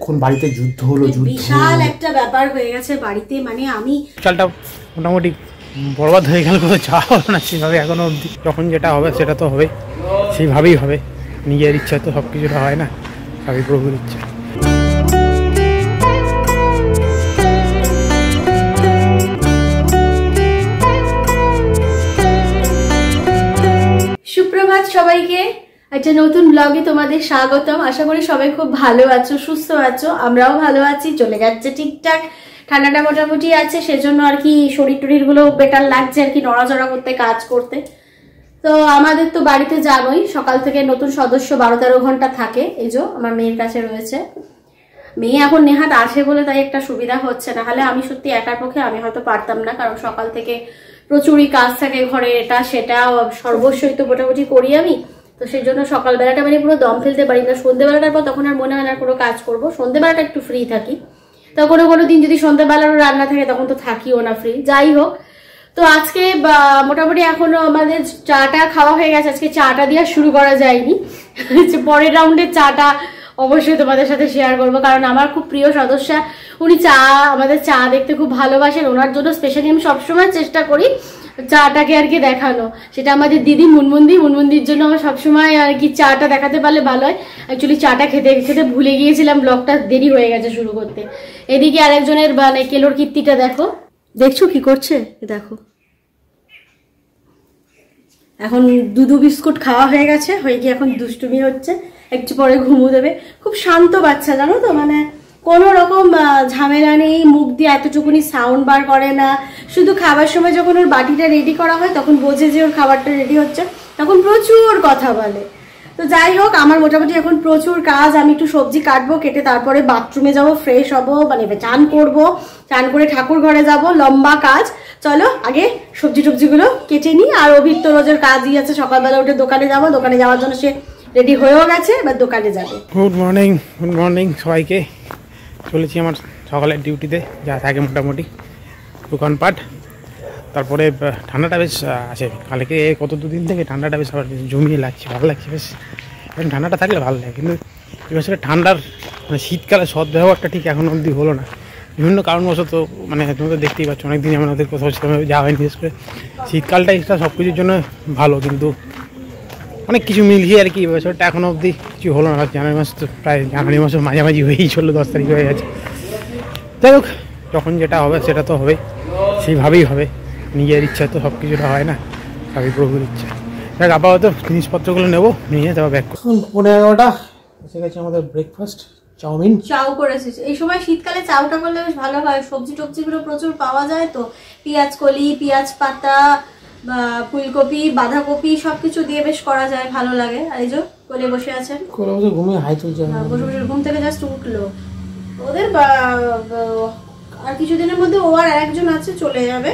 এখন বাড়িতে যুদ্ধ হলো, বিশাল একটা ব্যাপার হয়ে গেছে বাড়িতে। মানে আমি চালটা মোটামুটি বরবাদ হয়ে গেল, কোথাও যাওয়া হবে না সেভাবে এখনো অবধি। যখন যেটা হবে সেটা তো হবে, সেইভাবেই হবে। নিজের ইচ্ছা তো সব কিছুটা হয় না, সবই প্রভুর ইচ্ছা। সুপ্রভাত সবাইকে, একটা নতুন ব্লগে তোমাদের স্বাগতম। আশা করি সবাই খুব ভালো আছো, সুস্থ আছো। আমরাও ভালো আছি, চলে যাচ্ছে ঠিকঠাক। ঠান্ডাটা মোটামুটি আছে, সেজন্য আর কি শরীর টরির গুলো বেটার লাগছে আর কি, নড়াচড়া করতে, কাজ করতে। তো আমাদের তো বাড়িতে জানোই সকাল থেকে নতুন সদস্য 12-13 ঘন্টা থাকে। এই যে আমার মেয়ের কাছে রয়েছে। মেয়ে এখন নেহাত আসে বলে তাই একটা সুবিধা হচ্ছে, না হলে আমি সত্যি একার পক্ষে আমি হয়তো পারতাম না, কারণ সকাল থেকে প্রচুরই কাজ থাকে ঘরে, এটা সেটা সর্বস্বই তো মোটামুটি করি আমি। তো সেই জন্য সকালবেলাটা মানে পুরো দম ফেলতে পারি না। সন্ধ্যেবেলাটার পর তখন আর মনে হয় না কোনো কাজ করবো। সন্ধ্যেবেলাটা একটু ফ্রি থাকি, তো কোনো দিন যদি সন্ধ্যেবেলারও রান্না থাকে তখন তো থাকিও না ফ্রি। যাই হোক, তো আজকে মোটামুটি এখনো আমাদের চাটা খাওয়া হয়ে গেছে। আজকে চাটা দিয়ে শুরু করা যায়নি, পরের রাউন্ডের চাটা অবশ্যই তোমাদের সাথে শেয়ার করবো, কারণ আমার খুব প্রিয় সদস্য উনি। আমাদের চা দেখতে খুব ভালোবাসেন, ওনার জন্য স্পেশালি আমি সবসময় চেষ্টা করি চাটাকে আর কি দেখানো। সেটা আমাদের দিদি মুনমুন্দির জন্য আমার সবসময় আর কি চাটা দেখাতে পারলে ভালো হয়। অ্যাকচুয়ালি চাটা খেতে খেতে ভুলে গিয়েছিলাম, ব্লগটা দেরি হয়ে গেছে শুরু করতে। এদিকে আরেকজনের মানে কেলোর কীর্তিটা দেখো, দেখছো কি করছে, দেখো। এখন দুধু বিস্কুট খাওয়া হয়ে গেছে, হয়ে গিয়ে এখন দুষ্টুমি হচ্ছে, একটু পরে ঘুমো দেবে। খুব শান্ত বাচ্চা জানো তো, মানে কোনো রকম ঝামেলা নেই, মুখ দিয়ে এতটুকুনি সাউন্ড বার করে না। শুধু খাবার সময় যখন ওর বাটিটা রেডি করা হয় তখন বোঝে যে ওর খাবারটা রেডি হচ্ছে, তখন প্রচুর কথা বলে। তো যাই হোক, আমার মোটামুটি এখন প্রচুর কাজ। আমি একটু সবজি কাটবো, কেটে তারপরে বাথরুমে যাব, ফ্রেশ হবো, মানে চান করবো, চান করে ঠাকুর ঘরে যাব, লম্বা কাজ। চলো আগে সবজি টবজিগুলো কেটে নিই। আর অভির তো রোজের কাজই আছে, সকালবেলা উঠে দোকানে যাবো, দোকানে যাওয়ার জন্য সে রেডি হয়েও গেছে, এবার দোকানে যাবে। গুড মর্নিং সবাইকে। চলেছি আমার সকালের ডিউটিতে, যা থাকে মোটামুটি দোকানপাট। তারপরে ঠান্ডাটা বেশ আছে, কালকে কত দুদিন থেকে ঠান্ডাটা বেশ আবার জমিয়ে লাগছে, ভালো লাগছে বেশ। এখন ঠান্ডাটা থাকলে ভালো লাগে, কিন্তু এবছরে ঠান্ডার মানে শীতকালে সদ্ব্যবহারটা ঠিক এখন অবধি হলো না, বিভিন্ন কারণবশত। মানে তুমি তো দেখতেই পাচ্ছ, অনেকদিন আমাদের কোথাও সেভাবে যাওয়া হয়নি। বিশেষ করে শীতকালটাই সব কিছুর জন্য ভালো, কিন্তু অনেক কিছু মিলিয়ে আর কি এবছরটা এখনো অবধি কিছু হলো না। জানুয়ারি মাস তো প্রায় জানুয়ারি মাসের মাঝামাঝি হয়েই চললো, 10 তারিখ হয়ে গেছে। যাই হোক, যখন যেটা হবে সেটা তো হবে, সেইভাবেই হবে। নিজের ইচ্ছা তো সব কিছুটা হয় না, সবই প্রভুর ইচ্ছা। দেখ আপাতত জিনিসপত্রগুলো নেবো, নিয়ে যাবো ব্যাক। 11:30 এসে গেছে আমাদের ব্রেকফাস্ট, চাউ করেছিস। এই সময় শীতকালে চাউটা করলে বেশ ভালো হয়, সবজি টবজিগুলো প্রচুর পাওয়া যায় তো। পেঁয়াজ কলি, পেঁয়াজ পাতা, ফুলকপি, বাঁধাকপি সবকিছু দিয়ে বেশ করা যায়, ভালো লাগে। আর এই যে কোলে বসে আছেন, কোলে বসে ঘুমিয়ে হাই তুলছে, বসে বসে ঘুম থেকে জাস্ট উঠলো। ওদের আর কিছুদিনের মধ্যে ও আর একজন আছে, চলে যাবে।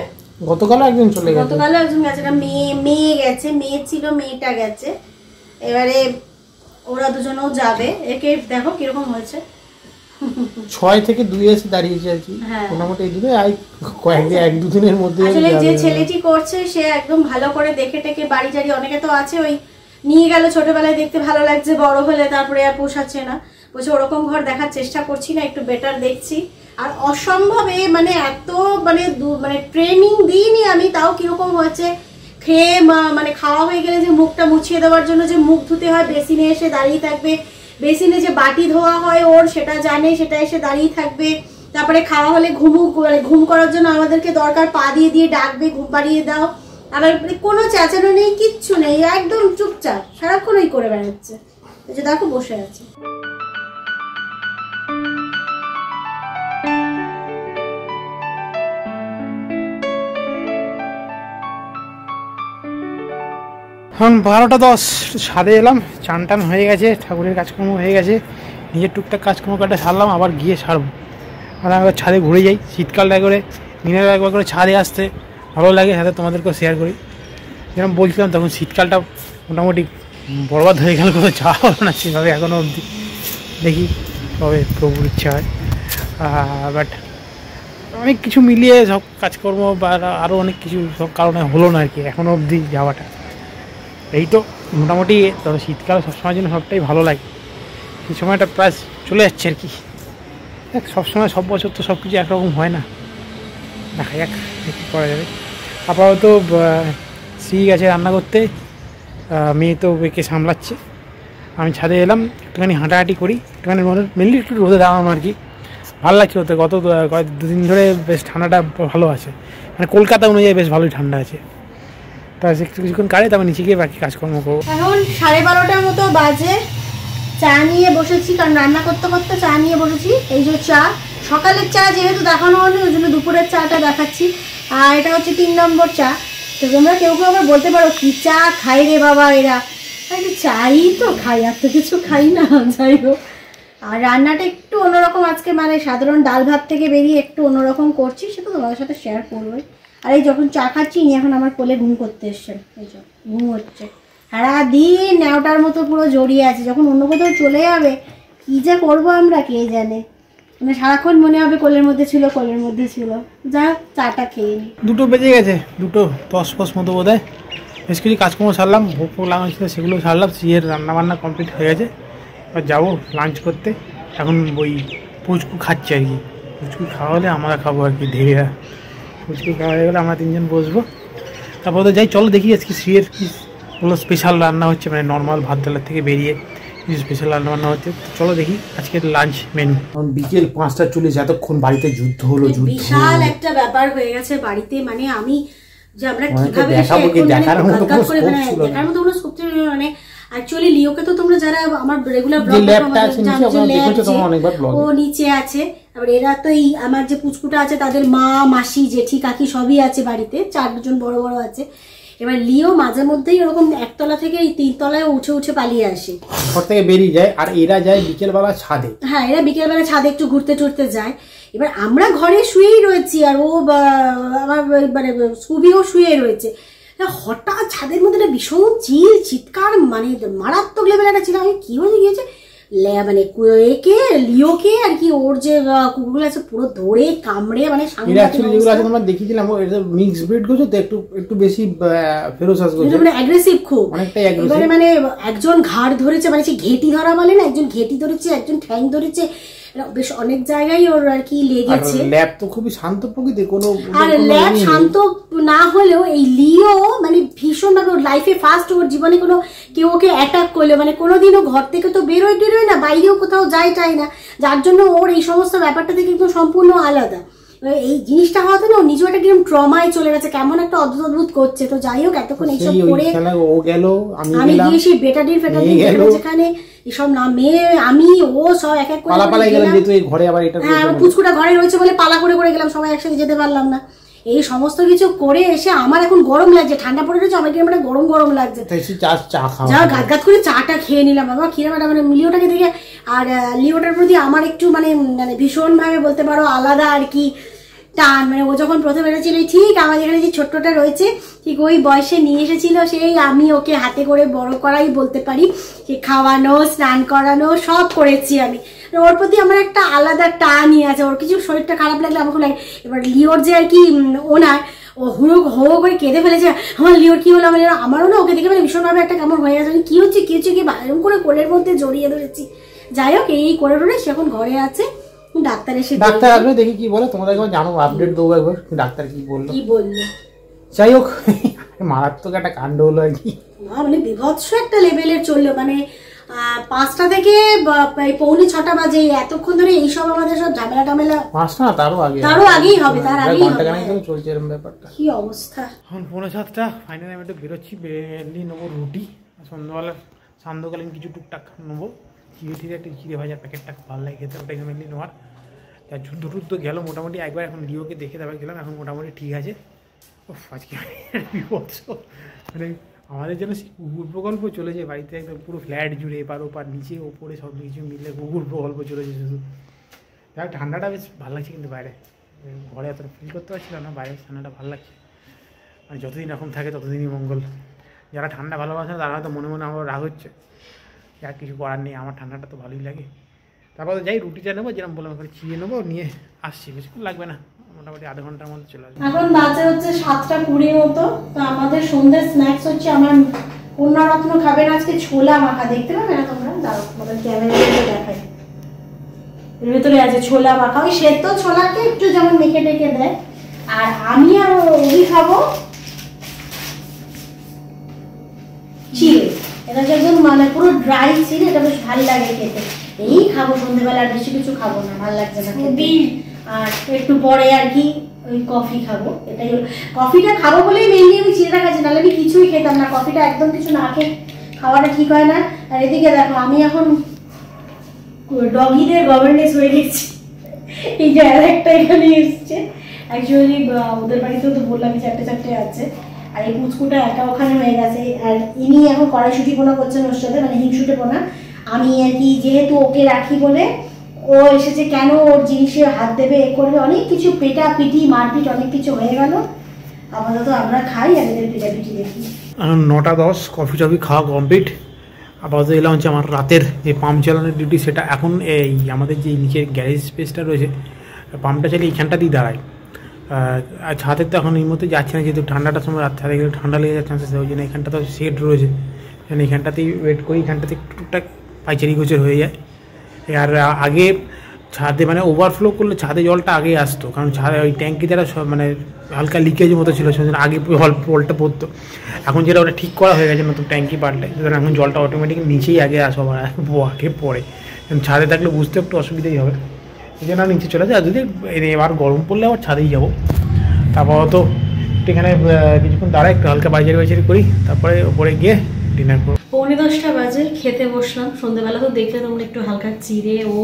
গতকালও একজন চলে গেছে, গতকালও একজন গেছে, না মেয়ে গেছে, মেয়ে ছিল, মেয়েটা গেছে। এবারে ওরা দুজনেও যাবে। একে দেখো কিরকম হয়েছে, 6 থেকে 2 এসে দাঁড়িয়েছে আর কি। মোটামুটি এই দিনে কয়েকদিন 1-2 দিনের মধ্যে। আসলে যে ছেলেটি করছে সে একদম ভালো করে দেখে টেকে বাড়ি জারি, অনেকে তো আছে ওই নিয়ে গেল ছোটবেলায় দেখতে ভালো লাগছে, বড় হলে তারপরে আর পোষাচ্ছে না। বলছে ওরকম ঘর দেখার চেষ্টা করছি না, একটু বেটার দেখছি। আর অসম্ভবে মানে এত মানে ট্রেনিং দিইনি আমি, তাও কিরকম হয়েছে। খেয়ে মানে খাওয়া হয়ে গেলে যে মুখটা মুছিয়ে দেওয়ার জন্য যে মুখ ধুতে হয়, বেসিনে এসে দাঁড়িয়ে থাকবে, বেসিনে যে বাটি ধোয়া হয় ওর সেটা জানে, সেটা এসে দাঁড়িয়ে থাকবে। তারপরে খাওয়া হলে ঘুম করার জন্য আমাদেরকে দরকার, পা দিয়ে দিয়ে ডাকবে, ঘুম পাড়িয়ে দাও। আবার কোনো চেঁচানো নেই, কিচ্ছু নেই, একদম চুপচাপ সারাক্ষণ ওই করে বেড়াচ্ছে। এই যে দেখো বসে আছে। এখন 12:10 ছাদে এলাম, চান টান হয়ে গেছে, ঠাকুরের কাজকর্ম হয়ে গেছে, নিজের টুকটাক কাজকর্ম কাটা সারলাম, আবার গিয়ে সারবো। আর একবার ছাদে ঘুরে যাই, শীতকালটা করে দিনের একবার করে ছাদে আসতে ভালো লাগে, সাথে তোমাদেরকেও শেয়ার করি। যেরকম বলছিলাম তখন শীতকালটা মোটামুটি বরবাদ হয়ে গেল, কোথাও যাওয়া হলো না সেভাবে এখনও অবধি। দেখি তবে প্রভুর ইচ্ছা হয়। বাট অনেক কিছু মিলিয়ে সব কাজকর্ম বা আরও অনেক কিছু সব কারণে হলো না আর কি এখনও অবধি যাওয়াটা। এই তো মোটামুটি, তবে শীতকাল সবসময়ের জন্য সবটাই ভালো লাগে। এই সময়টা প্রায় চলে যাচ্ছে আর কি। দেখ সবসময় সব বছর তো সব কিছু একরকম হয় না, দেখা যাক কী করা যাবে। আপাতত শ্রী গেছে রান্না করতে, মেয়ে তো ওকে সামলাচ্ছে, আমি ছাদে এলাম একটুখানি হাঁটাহাঁটি করি, একটুখানি মেনলি একটু রোদে দাঁড়ানো আর কি। ভালো লাগছে ওতে, গত দুদিন ধরে বেশ ঠান্ডাটা ভালো আছে, মানে কলকাতা অনুযায়ী বেশ ভালোই ঠান্ডা আছে। তা একটু কিছুক্ষণ কাটে তারপর নিচে গিয়ে বাকি কাজকর্ম করবো। এখন 12:30টার মতো বাজে, চা নিয়ে বসেছি, কারণ রান্না করতে করতে চা নিয়ে বসেছি। এই যে চা, সকালের চা যেহেতু দেখানো হয়নি ওই জন্য দুপুরের চাটা দেখাচ্ছি। আর এটা হচ্ছে 3 নম্বর চা। তো তোমরা কেউ কেউ আবার বলতে পারো কি চা খাই রে বাবা এরা, একটু চাই তো খাই, আর তো কিছু খাই না, যাই হোক। আর রান্নাটা একটু অন্যরকম আজকে, মানে সাধারণ ডাল ভাত থেকে বেরিয়ে একটু অন্যরকম করছি, সেটা তোমাদের সাথে শেয়ার করবো। আর এই যখন চা খাচ্ছি ইনি এখন আমার কোলে ঘুম করতে এসছেন, এই যে ঘুম হচ্ছে, সারাদিন ন্যাওটার মতো পুরো জড়িয়ে আছে। যখন অন্য কোথাও চলে যাবে কী যে করবো আমরা কে জানে, মানে সারাক্ষণ মনে হবে কোলের মধ্যে ছিল, কোলের মধ্যে ছিল। যা চাটা খেয়ে নি। 2টো বেজে গেছে, 2:10 মতো বোধ হয়। বেশ কিছু কাজকর্ম সারলাম, ভোগ ফোগ লাগাচ্ছিল সেগুলো সারলাম, সিয়ের রান্নাবান্না কমপ্লিট হয়ে গেছে। এবার যাবো লাঞ্চ করতে। এখন ওই পুচকু খাচ্ছে আর কি, পুচকু খাওয়া হলে আমরা খাবো আর কি, ধীরে পুচকু খাওয়া হয়ে গেলে আমরা 3 জন বসবো। তারপর তো যাই, চলো দেখি আজকে সিয়ের কি হলো স্পেশাল রান্না হচ্ছে, মানে নর্মাল ভাত ডালের থেকে বেরিয়ে কিছু স্পেশাল রান্না বান্না হচ্ছে। চলো দেখি আজকের লাঞ্চ মেনু। এখন বিকেল 5:40, এতক্ষণ বাড়িতে যুদ্ধ হলো, বিশাল একটা ব্যাপার হয়ে গেছে বাড়িতে। মানে আমি যে আমরা কিভাবে দেখার মতো কোনো স্কোপ ছিল, মানে অ্যাকচুয়ালি লিওকে তো তোমরা যারা আমার রেগুলার ব্লগ, ও নিচে আছে। এবার এরা তো এই আমার যে পুচকুটা আছে তাদের মা, মাসি, জেঠি, কাকি সবই আছে বাড়িতে, 4 জন বড় বড় আছে। এবার লিও মাঝে মধ্যেই এরকম 1 তলা থেকে এই 3 তলায় উঠে উঠে পালিয়ে আসে, ঘর থেকে বেরিয়ে যায়। আর এরা যায় বিকেলবেলা ছাদে, হ্যাঁ এরা বিকেলবেলা ছাদে একটু ঘুরতে টুরতে যায়। এবার আমরা ঘরে শুয়েই রয়েছি, আর ও আমার মানে সুবিও শুয়ে রয়েছে। হঠাৎ ছাদের মধ্যে একটা ভীষণ চিৎকার, মানে মারাত্মক লেভেল একটা ছিল। আমি কি হয়ে গিয়েছে, মানে একে লিওকে আর কি, ওর যে কুকুরগুলো আছে পুরো ধরে কামড়ে, মানে দেখিয়েছিলাম মিক্স ব্রিড করছে তো, একটু বেশি ফেরোসাস করছে, মানে অ্যাগ্রেসিভ খুব, অনেকটাই অ্যাগ্রেসিভ। মানে একজন ঘাড় ধরেছে, মানে সে ঘেটি ধরা বলে না, একজন ঘেটি ধরেছে, একজন ঠ্যাং ধরেছে, বেশ অনেক জায়গায় ওর আর কি লেগেছে। ল্যাব তো খুবই শান্ত প্রকৃতি, কোনো আর ল্যাব শান্ত না হলেও এই লিও মানে ভীষণ ভাবে ওর লাইফে ফার্স্ট, ওর জীবনে কোনো কেউ ওকে অ্যাটাক করলো, মানে কোনোদিনও ঘর থেকে তো বেরোয় টেরোয় না, বাইরেও কোথাও যায় না, যার জন্য ওর এই সমস্ত ব্যাপারটা থেকে কিন্তু সম্পূর্ণ আলাদা। এই জিনিসটা হওয়াতে না নিজেও একটা কিরকম ট্রমায় চলে গেছে, কেমন একটা অদ্ভুত করছে। তো যাই হোক, এতক্ষণ এইসব করে আমি গিয়েছি বেটাডিন যেখানে এসব না মেয়ে আমি ও সব এক এক করে হ্যাঁ, পুচকুটা ঘরে রয়েছে বলে পালা করে করে গেলাম, সবাই একসাথে যেতে পারলাম না। এই সমস্ত কিছু করে এসে আমার এখন গরম লাগছে, ঠান্ডা পড়ে রয়েছে, আমার কিরকম একটা গরম গরম লাগছে। যা গাছ গাছ করে চাটা খেয়ে নিলাম বাবা, কিরম একটা মানে লিওটাকে দেখে। আর লিওটার প্রতি আমার একটু মানে ভীষণ ভাবে বলতে পারো আলাদা আর কি টান। মানে ও যখন প্রথমে এসেছিল, ঠিক আমাদের এখানে যে ছোট্টটা রয়েছে ঠিক ওই বয়সে নিয়ে এসেছিল, সেই আমি ওকে হাতে করে বড় করাই বলতে পারি, সে খাওয়ানো, স্নান করানো সব করেছি আমি। ওর প্রতি আমার একটা আলাদা টানই আছে, ওর কিছু শরীরটা খারাপ লাগলে আমাকে লাগে। এবার লিওর যে আর কি ওনার, ও হুড়ো হো করে কেঁদে ফেলেছে, আমার লিওর কি হলো, আমারও না ওকে দেখে মানে ভীষণভাবে একটা কেমন হয়ে গেছে, কি হচ্ছে কি বায়ন করে কোলের মধ্যে জড়িয়ে ধরেছি। যাই হোক, এই করে টোরে সে এখন ঘরে আছে, ডাক্তার এসে ডাক্তার আসবে, দেখি কি বলে, তোমাদের জানো আপডেট দেবো একবার ডাক্তার কি বললো। যাই হোক, মারাত্মক একটা কাণ্ড হলো আর কি, মানে বিভৎস একটা লেভেলের চললো। মানে 5টা থেকে 5:45 বাজে, এতক্ষণ ধরে এইসব আমাদের সব ঝামেলা টামেলা। 5টা না, তারও আগেই হবে, তার আগেই চলছে এরকম ব্যাপারটা। কি অবস্থা, এখন 6:45 ফাইনালি আমি একটু বেরোচ্ছি, বেরিয়ে নেবো রুটি, সন্ধ্যাবেলা সান্ধ্যকালীন কিছু টুকটাক নেবো, চিড়ে একটা চিড়ে ভাজার প্যাকেটটা ভালো লাগে খেতে, ওটাকে মেনলি নেওয়ার। তার যুদ্ধ টুদ্ধ গেল মোটামুটি একবার, এখন লিওকে দেখে তারপর গেলাম, এখন মোটামুটি ঠিক আছে। ও আজকে বিপদ, মানে আমাদের যেন কুকুর প্রকল্প চলেছে বাড়িতে, একদম পুরো ফ্ল্যাট জুড়ে এপার ওপার নিচে ওপরে সব কিছু মিলে কুকুর প্রকল্প চলেছে শুধু। যাক ঠান্ডাটা বেশ ভালো লাগছে, কিন্তু বাইরে ঘরে এতটা ফিল করতে পারছিলাম না, বাইরে ঠান্ডাটা ভালো লাগছে। মানে যতদিন এরকম থাকে ততদিনই মঙ্গল। যারা ঠান্ডা ভালোবাসে না তারা হয়তো মনে মনে আমার রাগ হচ্ছে, আর কিছু করার নেই, আমার ঠান্ডাটা তো ভালোই লাগে। তারপর যাই রুটিটা নেবো, যেরকম বললাম ওখানে চিড়ে নেবো, নিয়ে আসছি, বেশিক্ষণ লাগবে না, মোটামুটি আধা ঘন্টার মধ্যে চলে আসবে। এখন বাজে হচ্ছে 7:20 মতো। তো আমাদের সন্ধ্যের স্ন্যাক্স হচ্ছে, আমার 1 রত্ন খাবেন আজকে ছোলা মাখা, দেখতে পাবে না তোমরা, দাঁড়াও তোমাদের ক্যামেরাতে দেখাই। এর ভেতরে আছে ছোলা মাখা, ওই সেদ্ধ ছোলাকে একটু যেমন মেখে টেকে দেয়। আর আমি আর ওই খাবো চিড়ে, এটা একদম মানে পুরো ড্রাই চিড়ে, এটা বেশ ভালো লাগে খেতে। এই খাবো সন্ধ্যেবেলা, আর বেশি কিছু খাবো না, ভালো লাগছে না খেতে। আর একটু পরে আর কি ওই কফি খাবো, এটাই কফিটা খাবো বলেই মেনলি আমি চিড়েটা খাচ্ছি, নাহলে আমি কিছুই খেতাম না। কফিটা একদম কিছু না খেয়ে খাওয়াটা ঠিক হয় না। আর এদিকে দেখো আমি এখন ডগিদের গভর্নেন্স হয়ে গেছি। এই যে আর একটা এখানে এসছে, অ্যাকচুয়ালি ওদের বাড়িতেও তো বললাম চারটে চারটে আছে, আর এই পুচকুটা একা ওখানে হয়ে গেছে। আর ইনি এখন কড়াইশুটি পোনা করছেন ওর সাথে, মানে হিংসুটে পোনা। আমি আর কি যেহেতু ওকে রাখি বলে ও এসেছে, কেন ওর জিনিসে হাত দেবে, এ করবে, অনেক কিছু পেটা পিটি মারপিট অনেক কিছু হয়ে গেল। আপাতত আমরা খাই আর এদের পিটা পিটি দেখি। 9:10, কফি টফি খাওয়া কমপ্লিট। আপাতত এলাম হচ্ছে আমার রাতের যে পাম্প চালানোর ডিউটি, সেটা এখন এই আমাদের যে নিচের গ্যারেজ স্পেসটা রয়েছে, পাম্পটা চালিয়ে এইখানটাতেই দাঁড়ায়। আর ছাদের তো এখন এই মধ্যে যাচ্ছে না, যেহেতু ঠান্ডাটার সময় রাত ছাদে গেলে ঠান্ডা লেগে যাচ্ছে, ওই জন্য এখানটা তো শেড রয়েছে, এখানটাতেই ওয়েট করি, এখানটাতে টুকটাক পাইচারি গোচর হয়ে যায়। আর আগে ছাদে মানে ওভারফ্লো করলে ছাদে জলটা আগে আসতো, কারণ ছাদে ওই ট্যাঙ্কি দ্বারা মানে হালকা লিকেজ মতো ছিল, সেজন্য আগে জলটা পড়তো। এখন যেটা ওটা ঠিক করা হয়ে গেছে নতুন ট্যাঙ্কি পাল্টে, সুতরাং এখন জলটা অটোমেটিক নিচেই আগে আসো, আবার আগে পড়ে। ছাদে থাকলে বুঝতে একটু অসুবিধাই হবে, এই জন্য নিচে চলে যায়। আর যদি এবার গরম পড়লে আবার ছাদেই যাবো। তারপর তো এখানে কিছুক্ষণ দাঁড়ায়, একটু হালকা বাইচারি করি, তারপরে ওপরে গিয়ে ডিনার করবো। 9:45 বাজে, খেতে বসলাম। সন্ধ্যেবেলা তো দেখলে তোমরা একটু হালকা চিড়ে ও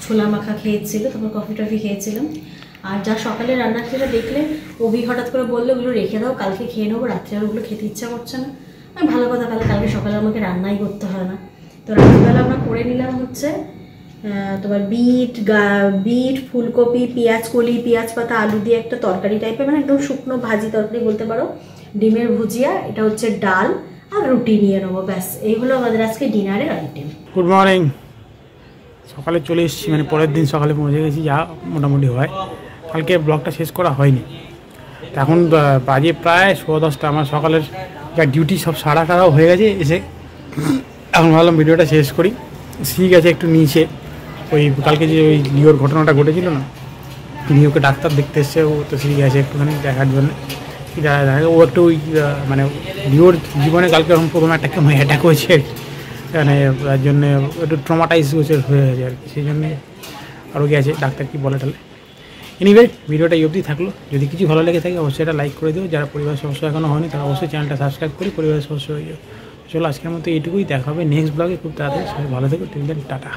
ছোলা মাখা খেয়েছিল, তারপর কফি টফি খেয়েছিলাম। আর যা সকালে রান্না খেতে দেখলে, অভি হঠাৎ করে বললো ওগুলো রেখে দাও, কালকে খেয়ে নেবো, রাত্রে আর ওগুলো খেতে ইচ্ছা করছে না। আর ভালো কথা, কালকে সকালে আমাকে রান্নাই করতে হয় না। তো রাত্রিবেলা আমরা করে নিলাম হচ্ছে তোমার বিট ফুলকপি পেঁয়াজ কলি পেঁয়াজ পাতা আলু দিয়ে একটা তরকারি টাইপের, মানে একদম শুকনো ভাজি তরকারি বলতে পারো, ডিমের ভুজিয়া, এটা হচ্ছে ডাল, আর রুটি নিয়ে নেবো, ব্যাস। এইগুলো আমাদের আজকে ডিনারের আইটেম। Good morning. সকালে চলে এসেছি, মানে পরের দিন সকালে পৌঁছে গেছি, যা মোটামুটি হয়। কালকে ব্লগটা শেষ করা হয়নি, এখন বাজে প্রায় 10:15। আমার সকালের যা ডিউটি সব সারাও হয়ে গেছে। এসে এখন ভাবলাম ভিডিওটা শেষ করি। ঠিক আছে, একটু নিচে ওই কালকে যে ওই লিওর ঘটনাটা ঘটেছিল না, লিওকে ডাক্তার দেখতে এসছে, ও তো ঠিক আছে একটুখানি দেখার জন্য। ও একটু ওই মানে লিওর জীবনে কালকে এখন প্রথম একটা অ্যাটাক হয়েছে আর কি, মানে তার জন্যে একটু ট্রমাটাইজ হয়ে গেছে আর কি, সেই জন্যে আরও গেছে, ডাক্তার কি বলে তাহলে। এনিওয়ে, ভিডিওটা এই অবধি থাকলো। যদি কিছু ভালো লেগে থাকে অবশ্যই এটা লাইক করে দিও। যারা পরিবার সদস্য এখনও হয়নি তারা অবশ্যই চ্যানেলটা সাবস্ক্রাইব করে পরিবারের সদস্য হয়ে যাও। চলো আজকের মতো এইটুকুই, দেখা হবে নেক্সট ব্লগে খুব তাড়াতাড়ি। সবাই ভালো থেকো, টিল দেন টাটা।